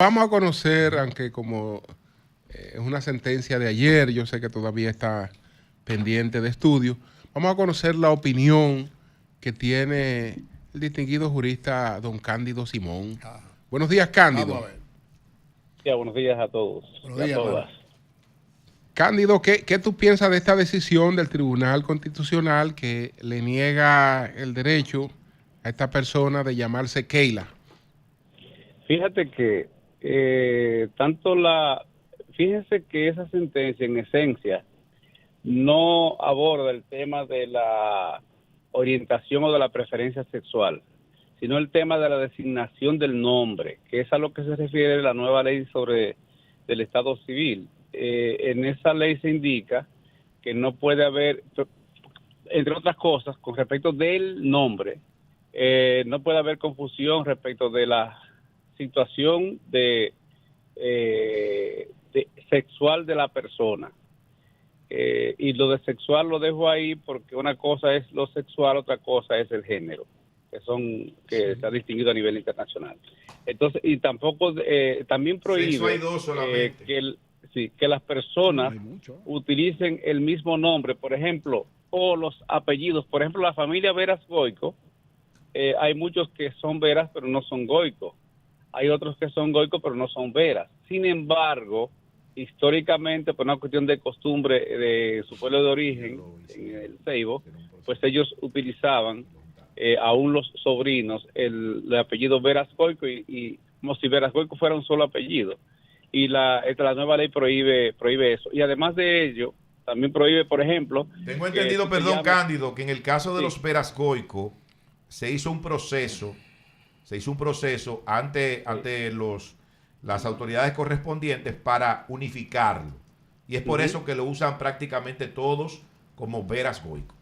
Vamos a conocer, aunque como es una sentencia de ayer, yo sé que todavía está pendiente de estudio, vamos a conocer la opinión que tiene el distinguido jurista don Cándido Simón. Buenos días, Cándido. Vamos a ver. Ya, buenos días a todos Buenos y a días, todas. hermano. Cándido, ¿qué tú piensas de esta decisión del Tribunal Constitucional que le niega el derecho a esta persona de llamarse Keila? Fíjate que fíjense que esa sentencia en esencia no aborda el tema de la orientación o de la preferencia sexual, sino el tema de la designación del nombre, que es a lo que se refiere la nueva ley sobre del Estado Civil. En esa ley se indica que no puede haber, entre otras cosas, con respecto del nombre, no puede haber confusión respecto de la situación de sexual de la persona. Y lo de sexual lo dejo ahí porque una cosa es lo sexual, otra cosa es el género, que se ha distinguido a nivel internacional. Entonces, y tampoco, también prohíbe hay dos solamente. que las personas utilicen el mismo nombre, por ejemplo, o los apellidos. Por ejemplo, la familia Veras Goico, hay muchos que son Veras pero no son Goico. Hay otros que son Goico pero no son Veras. Sin embargo, históricamente, por una cuestión de costumbre de su pueblo de origen, en el Ceibo, pues ellos utilizaban, aún los sobrinos, el apellido Veras Goico y como si Veras Goico fuera un solo apellido. Y la nueva ley prohíbe eso. Y además de ello, también prohíbe, por ejemplo... Tengo entendido, perdón, Cándido, que en el caso de los Veras Goico se hizo un proceso ante las autoridades correspondientes para unificarlo. Y es por eso que lo usan prácticamente todos como Veras Goico.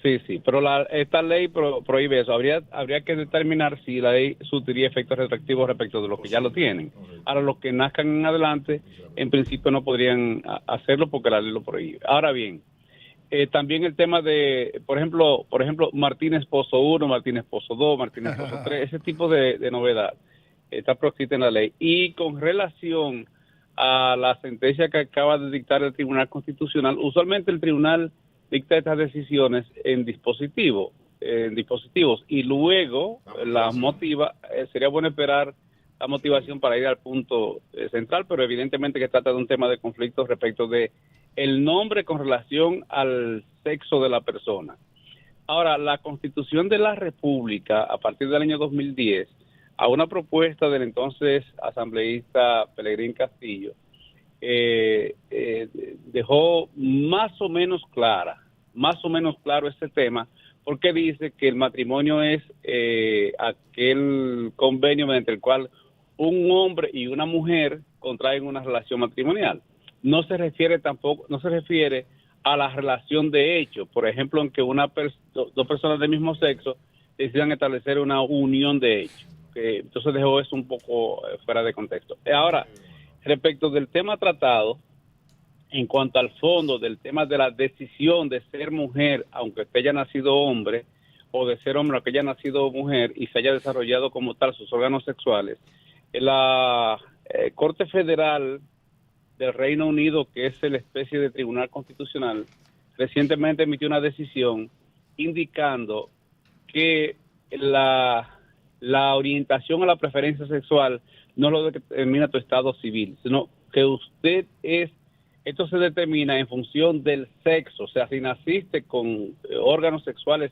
Sí, pero esta ley prohíbe eso. Habría que determinar si la ley surtiría efectos retroactivos respecto de los que ya lo tienen. Ahora, los que nazcan en adelante, en principio no podrían hacerlo porque la ley lo prohíbe. Ahora bien, también el tema de, por ejemplo, Martínez Pozo 1, Martínez Pozo 2, Martínez Pozo 3, ese tipo de novedad está proscrita en la ley. Y con relación a la sentencia que acaba de dictar el Tribunal Constitucional, usualmente el Tribunal dicta estas decisiones en dispositivos y luego las motiva. Sería bueno esperar la motivación para ir al punto central, pero evidentemente que trata de un tema de conflicto respecto de el nombre con relación al sexo de la persona. Ahora, la Constitución de la República, a partir del año 2010, a una propuesta del entonces asambleísta Pelegrín Castillo, dejó más o menos claro este tema, porque dice que el matrimonio es aquel convenio mediante el cual un hombre y una mujer contraen una relación matrimonial. No se refiere a la relación de hecho, por ejemplo, en que dos personas del mismo sexo decidan establecer una unión de hecho. Entonces dejó eso un poco fuera de contexto. Ahora, respecto del tema tratado, en cuanto al fondo del tema de la decisión de ser mujer, aunque usted haya nacido hombre, o de ser hombre, aunque haya nacido mujer y se haya desarrollado como tal sus órganos sexuales, la Corte Federal del Reino Unido, que es la especie de tribunal constitucional, recientemente emitió una decisión indicando que la orientación a la preferencia sexual no lo determina tu estado civil, sino que esto se determina en función del sexo. O sea, si naciste con órganos sexuales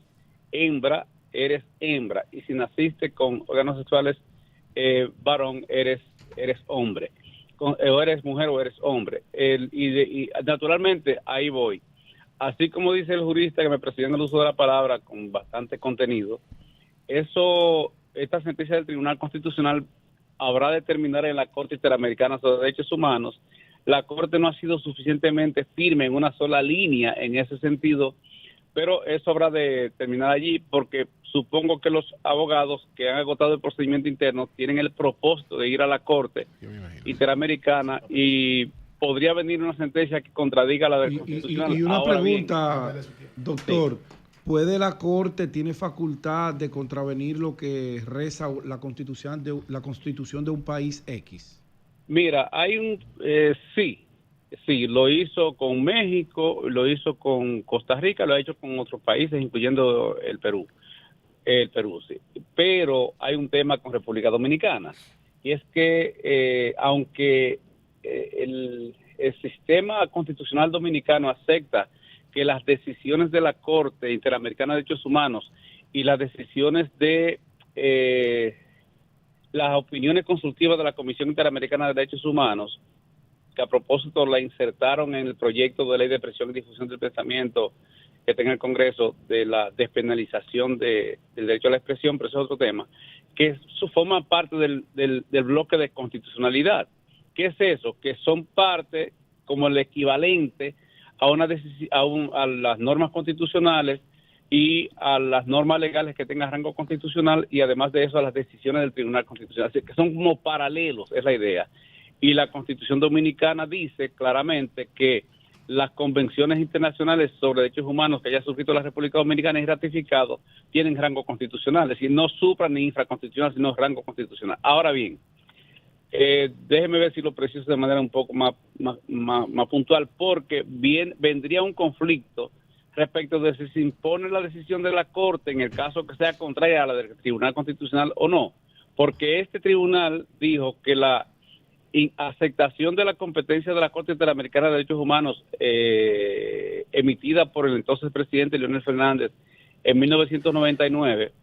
hembra, eres hembra, y si naciste con órganos sexuales varón, eres hombre, o eres mujer o eres hombre. Y naturalmente ahí voy. Así como dice el jurista que me presidió en el uso de la palabra con bastante contenido, esta sentencia del Tribunal Constitucional habrá de terminar en la Corte Interamericana sobre Derechos Humanos. La Corte no ha sido suficientemente firme en una sola línea en ese sentido, pero eso habrá de terminar allí, porque supongo que los abogados que han agotado el procedimiento interno tienen el propósito de ir a la Corte Interamericana y podría venir una sentencia que contradiga la del Constitucional. Y una Ahora pregunta, bien, doctor. Sí. ¿Puede la Corte, tiene facultad de contravenir lo que reza la Constitución de un país X? Mira, hay sí, lo hizo con México, lo hizo con Costa Rica, lo ha hecho con otros países, incluyendo el Perú, sí. Pero hay un tema con República Dominicana, y es que aunque el sistema constitucional dominicano acepta que las decisiones de la Corte Interamericana de Derechos Humanos y las decisiones de las opiniones consultivas de la Comisión Interamericana de Derechos Humanos, que a propósito la insertaron en el proyecto de ley de presión y difusión del pensamiento que tenga el Congreso de la despenalización del derecho a la expresión, pero eso es otro tema, que eso forma parte del bloque de constitucionalidad. ¿Qué es eso? Que son parte como el equivalente a las normas constitucionales y a las normas legales que tengan rango constitucional, y además de eso a las decisiones del Tribunal Constitucional. Así que son como paralelos, es la idea. Y la Constitución Dominicana dice claramente que las convenciones internacionales sobre derechos humanos que haya suscrito la República Dominicana y ratificado tienen rango constitucional, es decir, no supra ni infraconstitucional, sino rango constitucional. Ahora bien, déjeme ver si lo preciso de manera un poco más puntual, porque vendría un conflicto respecto de si se impone la decisión de la Corte en el caso que sea contraria a la del Tribunal Constitucional o no, porque este tribunal dijo que la aceptación de la competencia de la Corte Interamericana de Derechos Humanos emitida por el entonces presidente Leonel Fernández en 1999,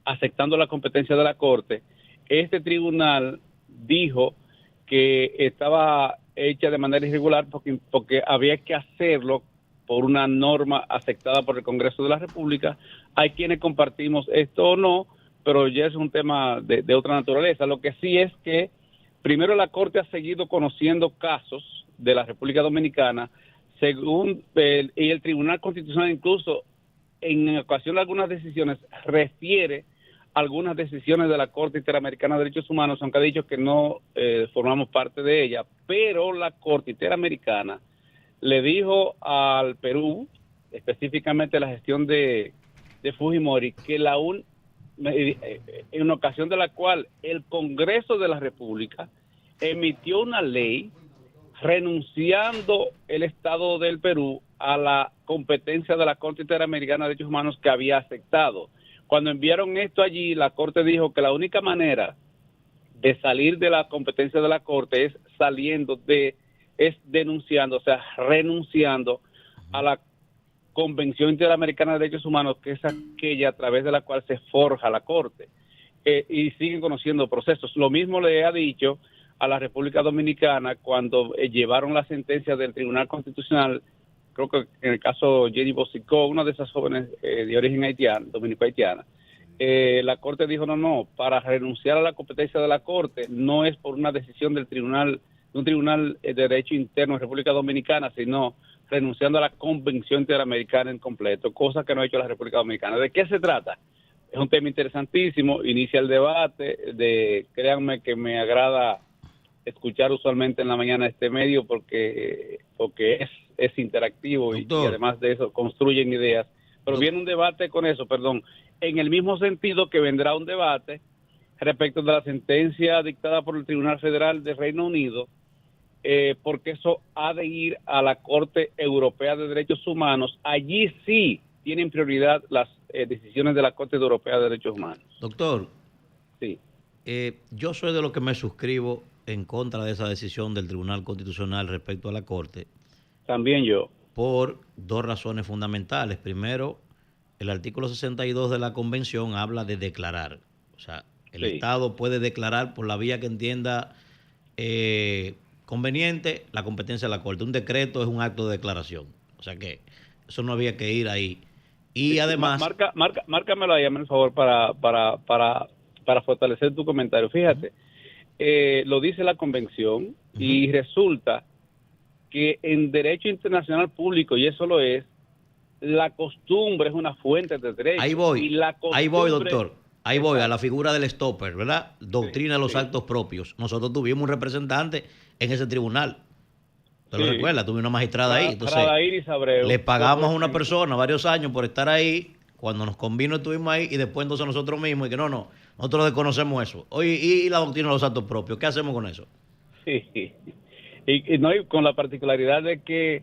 aceptando la competencia de la Corte, este tribunal dijo que estaba hecha de manera irregular porque había que hacerlo por una norma aceptada por el Congreso de la República. Hay quienes compartimos esto o no, pero ya es un tema de otra naturaleza. Lo que sí es que primero la Corte ha seguido conociendo casos de la República Dominicana, y el Tribunal Constitucional incluso en ocasión de algunas decisiones refiere algunas decisiones de la Corte Interamericana de Derechos Humanos, aunque ha dicho que no formamos parte de ella, pero la Corte Interamericana le dijo al Perú, específicamente la gestión de Fujimori, que en ocasión de la cual el Congreso de la República emitió una ley renunciando el Estado del Perú a la competencia de la Corte Interamericana de Derechos Humanos que había aceptado. Cuando enviaron esto allí, la Corte dijo que la única manera de salir de la competencia de la Corte es denunciando, o sea, renunciando a la Convención Interamericana de Derechos Humanos, que es aquella a través de la cual se forja la Corte, y siguen conociendo procesos. Lo mismo le ha dicho a la República Dominicana cuando llevaron la sentencia del Tribunal Constitucional, creo que en el caso Jenny Bosicó, una de esas jóvenes de origen haitiano, dominico-haitiana. La Corte dijo, no, para renunciar a la competencia de la Corte no es por una decisión de un tribunal de derecho interno en República Dominicana, sino renunciando a la Convención Interamericana en completo, cosa que no ha hecho la República Dominicana. ¿De qué se trata? Es un tema interesantísimo, inicia el debate, créanme que me agrada escuchar usualmente en la mañana este medio porque es interactivo y además de eso construyen ideas. Pero viene un debate con eso, en el mismo sentido que vendrá un debate respecto de la sentencia dictada por el Tribunal Federal de Reino Unido, porque eso ha de ir a la Corte Europea de Derechos Humanos. Allí sí tienen prioridad las decisiones de la Corte Europea de Derechos Humanos. Doctor, sí. Yo soy de los que me suscribo en contra de esa decisión del Tribunal Constitucional respecto a la Corte. También yo. Por dos razones fundamentales. Primero, el artículo 62 de la Convención habla de declarar. O sea, el Estado puede declarar por la vía que entienda conveniente la competencia de la Corte. Un decreto es un acto de declaración. O sea que eso no había que ir ahí. Y además... Márcamelo ahí, por favor, para fortalecer tu comentario. Fíjate, lo dice la Convención y resulta que en derecho internacional público, y eso lo es, la costumbre es una fuente de derecho. Ahí voy, doctor. Ahí voy, a la figura del stopper, ¿verdad? Doctrina de los actos propios. Nosotros tuvimos un representante en ese tribunal. ¿Te lo recuerdas? Tuvimos una magistrada ahí. Entonces, le pagamos a una persona varios años por estar ahí. Cuando nos convino estuvimos ahí y después entonces nosotros mismos y que no, nosotros desconocemos eso. Oye, y la doctrina de los actos propios, ¿qué hacemos con eso? Sí. Y no, y con la particularidad de que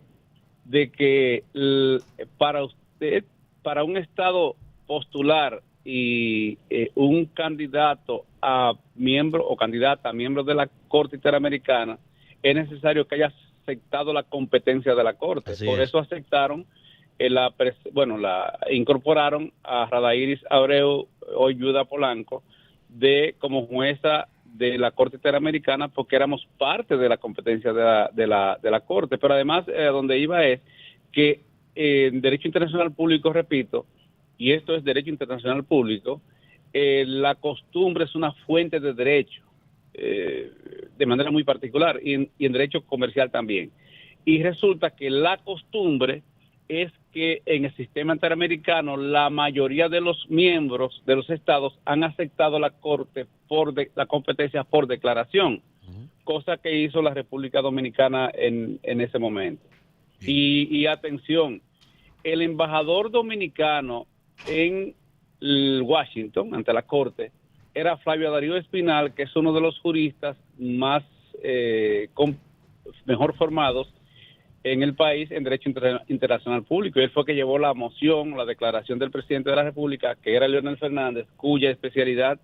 para usted, para un estado postular y un candidato a miembro o candidata a miembro de la Corte Interamericana, es necesario que haya aceptado la competencia de la Corte. Así Por es. eso aceptaron, incorporaron a Radairis Abreu, hoy Yuda Polanco, como jueza de la Corte Interamericana, porque éramos parte de la competencia de la Corte. Pero además, donde iba es que en Derecho Internacional Público, repito, y esto es Derecho Internacional Público, la costumbre es una fuente de derecho, de manera muy particular, y en Derecho Comercial también. Y resulta que la costumbre es que en el sistema interamericano la mayoría de los miembros de los estados han aceptado la Corte la competencia por declaración, cosa que hizo la República Dominicana en ese momento. Y atención, el embajador dominicano en Washington, ante la Corte, era Flavio Darío Espinal, que es uno de los juristas más mejor formados en el país en Derecho Internacional Público. Y él fue que llevó la moción, la declaración del presidente de la República, que era Leonel Fernández, cuya especialidad,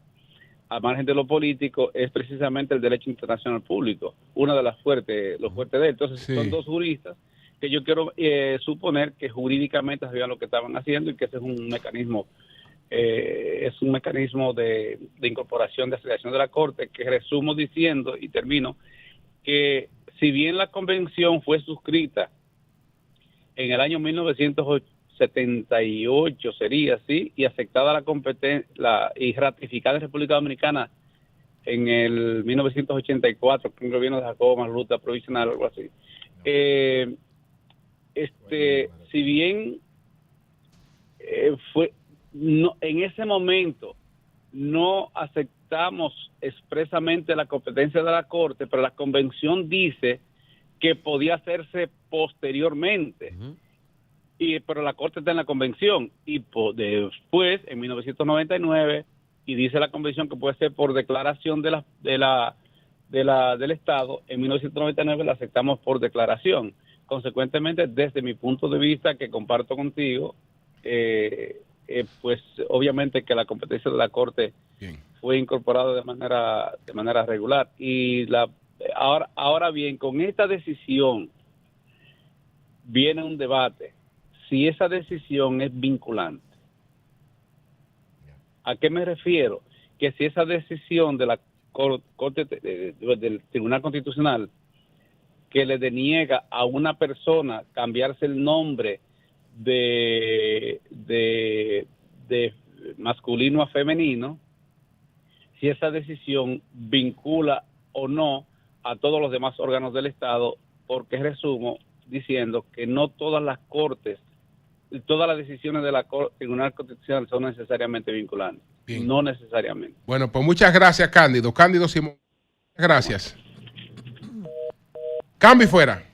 a margen de lo político, es precisamente el Derecho Internacional Público, una de las lo fuerte de él. Entonces, sí, son dos juristas que yo quiero suponer que jurídicamente sabían lo que estaban haciendo y que ese es un mecanismo de incorporación de afiliación de la Corte, que resumo diciendo, y termino, que si bien la convención fue suscrita en el año 1978, sería así, y aceptada la competencia y ratificada en República Dominicana en el 1984, con el gobierno de Jacobo Magluta provisional o algo así. Si bien en ese momento no aceptamos expresamente la competencia de la Corte, pero la convención dice que podía hacerse posteriormente. Pero la Corte está en la convención, y después, en 1999, y dice la convención que puede ser por declaración del Estado. En 1999 la aceptamos por declaración. Consecuentemente, desde mi punto de vista, que comparto contigo, pues obviamente que la competencia de la Corte fue incorporada de manera regular. Y ahora bien, con esta decisión viene un debate si esa decisión es vinculante. ¿A qué me refiero? Que si esa decisión de la Corte del Tribunal Constitucional, que le deniega a una persona cambiarse el nombre de masculino a femenino, si esa decisión vincula o no a todos los demás órganos del Estado, porque resumo diciendo que no todas las cortes, todas las decisiones de la Tribunal Constitucional son necesariamente vinculantes. Bien. No necesariamente. Bueno, pues muchas gracias, Cándido. Cándido Simón, gracias. Cambio y fuera.